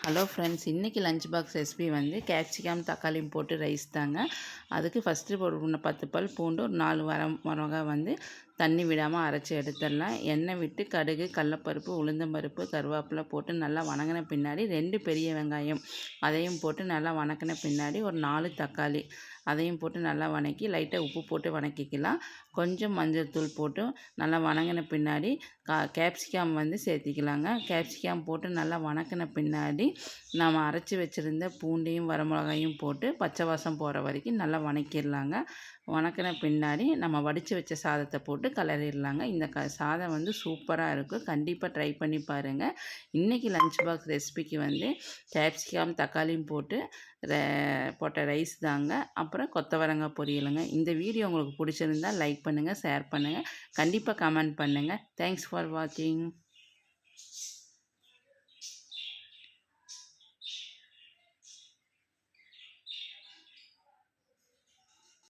Hello friends, இன்றைக்கி lunch box recipe வந்து capsicum தக்காளியும் போட்டு ரைஸ் தாங்க. அதுக்கு ஃபஸ்ட்டு ஒரு 10 பல் பூண்டு, ஒரு 4 மிளகாய் வந்து தண்ணி விடாமல் அரைச்சி எடுத்துடலாம். எண்ணெய் விட்டு கடுகு, கடலப்பருப்பு, உளுந்தம்பருப்பு, கருவேப்பிலை போட்டு நல்லா வணங்கின பின்னாடி 2 பெரிய வெங்காயம் அதையும் போட்டு நல்லா வணக்கின பின்னாடி ஒரு 4 தக்காளி அதையும் போட்டு நல்லா வணக்கி லைட்டாக உப்பு போட்டு வணக்கிக்கலாம். கொஞ்சம் மஞ்சள் தூள் போட்டு நல்லா வணங்கின பின்னாடி கேப்சிகம் வந்து சேர்த்திக்கலாங்க. கேப்சிகம் போட்டு நல்லா வணக்கின பின்னாடி நம்ம அரைச்சி வச்சுருந்த பூண்டையும் வரமிளகாயும் போட்டு பச்சை வாசம் போகிற வரைக்கும் நல்லா வணக்கிடலாங்க. வணக்கின பின்னாடி நம்ம வடித்து வச்ச சாதத்தை போட்டு கிளறிடலாங்க. இந்த சாதம் வந்து சூப்பராக இருக்கும். கண்டிப்பாக ட்ரை பண்ணி பாருங்கள். இன்றைக்கி லஞ்ச் பாக்ஸ் ரெசிபிக்கு வந்து கேப்சிகம் தக்காளியும் போட்டு போட்ட ரைஸ் தாங்க. அப்புறம் கொத்தவரங்காய் பொரியலுங்க. இந்த வீடியோ உங்களுக்கு பிடிச்சிருந்தால் லைக் பண்ணுங்கள், ஷேர் பண்ணுங்கள், கண்டிப்பாக கமெண்ட் பண்ணுங்கள். தேங்க்ஸ் ஃபார் வாட்சிங்.